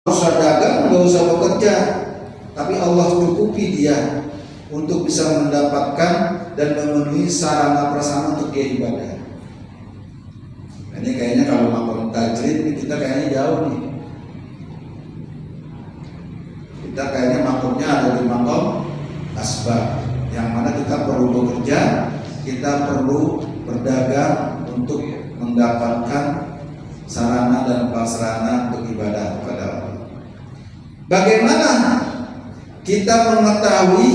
usah dagang, nggak usah bekerja, tapi Allah cukupi dia untuk bisa mendapatkan dan memenuhi sarana prasarana untuk dia ibadah. Nah, ini kayaknya kalau makom tajrid kita kayaknya jauh nih. Kita kayaknya makomnya ada di makom asbab, yang mana kita perlu bekerja, kita perlu berdagang untuk mendapatkan sarana dan prasarana untuk ibadah kepada Allah. Bagaimana kita mengetahui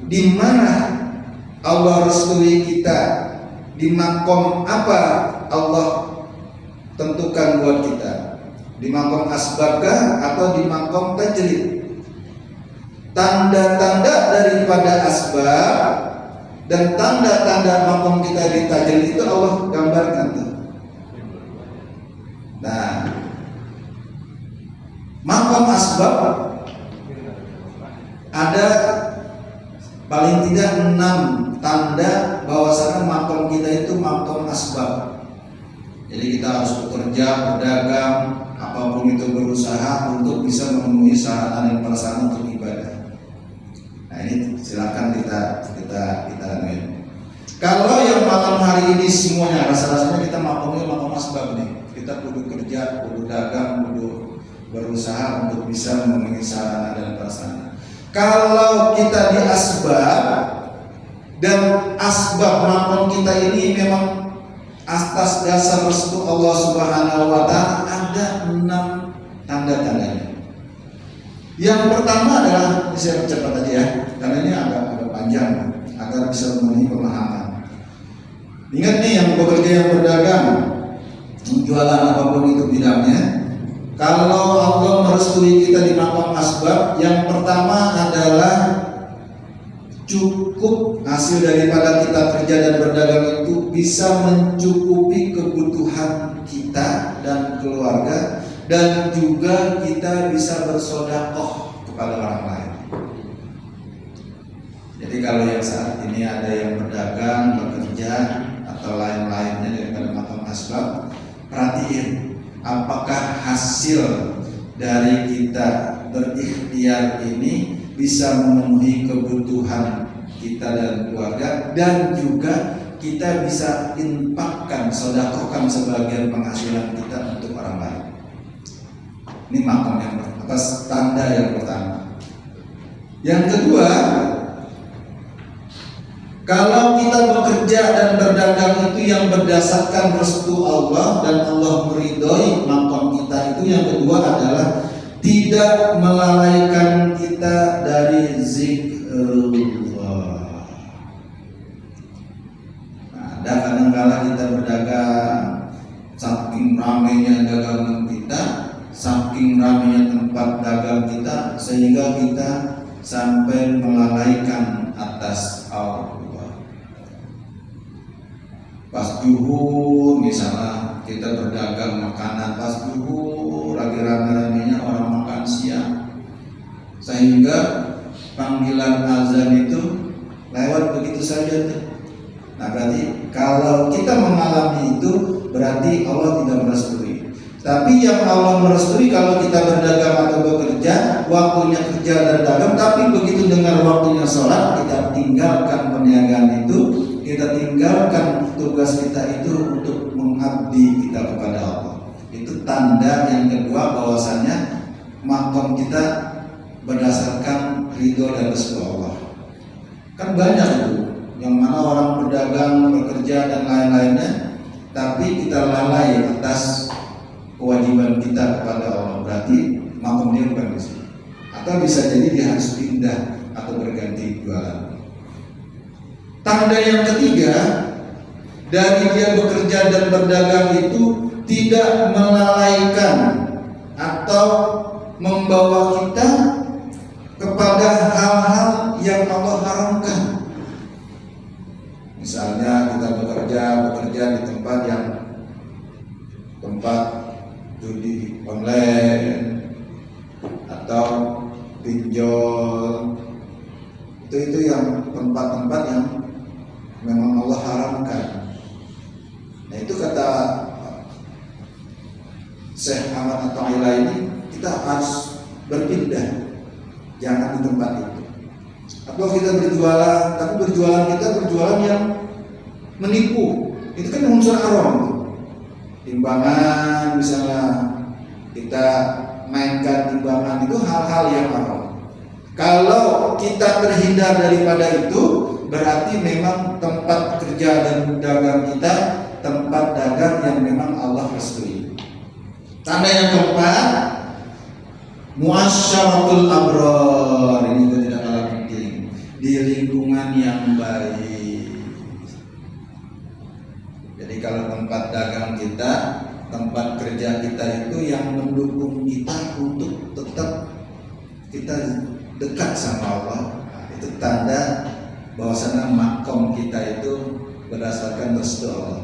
di mana Allah restui kita, di makom apa Allah tentukan buat kita, di makom asbabkah atau di makom tajrid? Tanda-tanda daripada asbab dan tanda-tanda makom kita di tajrid itu Allah gambarkan tuh. Nah, makom asbab ada paling tidak 6 tanda bahwasanya makom kita itu makom asbab. Jadi kita harus bekerja, berdagang, apapun itu berusaha untuk bisa memenuhi sarana dan prasarana untuk ibadah. Nah, ini silakan kita anuin. Kalau yang malam hari ini semuanya rasa-rasanya kita makomnya makom asbab nih. Kita kudu kerja, kudu dagang, kudu berusaha untuk bisa memenuhi sarana dan prasarana. Kalau kita di asbab dan asbab makom kita ini memang atas dasar restu Allah Subhanahu wa Ta'ala, ada 6 tanda-tandanya. Yang pertama adalah, ini saya percepat tadi ya, karena ini agak panjang agar bisa memenuhi pemahaman. Ingat nih, yang bekerja, yang berdagang, jualan apapun itu bidangnya, kalau Allah merestui kita di makom asbab, yang pertama adalah cukup hasil daripada kita kerja dan berdagang itu bisa mencukupi kebutuhan kita dan keluarga, dan juga kita bisa bersedekah kepada orang lain. Jadi kalau yang saat ini ada yang berdagang, bekerja atau lain-lainnya daripada makom asbab, perhatiin apakah hasil dari kita berikhtiar ini bisa memenuhi kebutuhan kita dan keluarga, dan juga kita bisa infakkan, sedekahkan sebagian penghasilan kita untuk orang lain. Ini makom yang atas tanda yang pertama. Yang kedua, kalau kita bekerja dan berdagang itu yang berdasarkan restu Allah dan Allah meridhoi makom kita itu, yang kedua adalah tidak melalaikan kita dari zikrullah. Nah, ada kadang-kala kita berdagang, saking ramainya dagangan kita, saking ramainya tempat dagang kita, sehingga kita sampai melalaikan atas Allah. Pas zuhur misalnya kita berdagang makanan, pas zuhur lagi rame-ramenya orang makan siang, sehingga panggilan azan itu lewat begitu saja tuh. Nah, berarti kalau kita mengalami itu berarti Allah tidak merestui. Tapi yang Allah merestui kalau kita berdagang atau bekerja, waktunya kerja dan dagang, tapi begitu dengar waktunya sholat, kita tinggalkan perniagaan itu, kita tinggalkan tugas kita itu untuk mengabdi kita kepada Allah. Itu tanda yang kedua bahwasanya makom kita berdasarkan ridho dan restu Allah. Kan banyak itu yang mana orang berdagang, bekerja dan lain-lainnya, tapi kita lalai atas kewajiban kita kepada Allah, berarti makom dia bukan di sini. Atau bisa jadi dia harus pindah atau berganti jualan. Tanda yang ketiga dari dia bekerja dan berdagang itu tidak melalaikan atau membawa kita kepada hal-hal yang Allah haramkan. Misalnya kita bekerja di tempat judi online atau pinjol, itu yang tempat-tempat yang memang Allah haramkan. Nah, itu kata Syekh Ahmad At-Taila ini, kita harus berpindah, jangan di tempat itu. Atau kita berjualan, tapi berjualan kita berjualan yang menipu, itu kan unsur haram. Timbangan misalnya, kita mainkan timbangan, itu hal-hal yang haram. Kalau kita terhindar daripada itu, berarti memang tempat kerja dan dagang kita tempat dagang yang memang Allah restui. Tanda yang keempat, muasyaratul abrar. Ini juga tidak kalah penting, di lingkungan yang baik. Jadi kalau tempat dagang kita, tempat kerja kita itu yang mendukung kita untuk tetap kita dekat sama Allah, itu tanda bahwasanya makom kita itu berdasarkan restu Allah.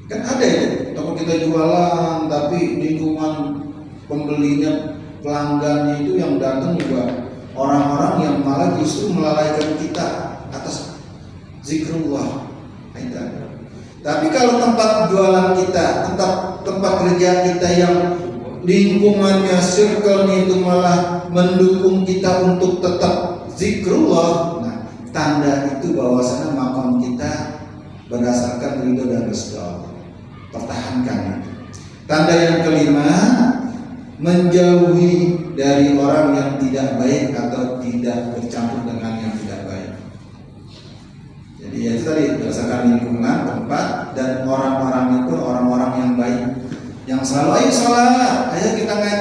Kan ada itu, toko kita jualan tapi lingkungan pembelinya, pelanggannya itu yang datang juga orang-orang yang malah justru melalaikan kita atas zikrullah. Tapi kalau tempat jualan kita, tempat kerja kita yang lingkungannya, circle-nya itu malah mendukung kita untuk tetap zikrullah, nah tanda itu bahwasanya makom kita berdasarkan ridho dan restu Allah. Pertahankan itu. Tanda yang kelima, menjauhi dari orang yang tidak baik atau tidak bercampur dengan yang tidak baik. Jadi ya itu tadi, berdasarkan lingkungan, tempat, dan orang-orang itu orang-orang yang baik, yang selalu ayo sholat, ayo kita ngaji.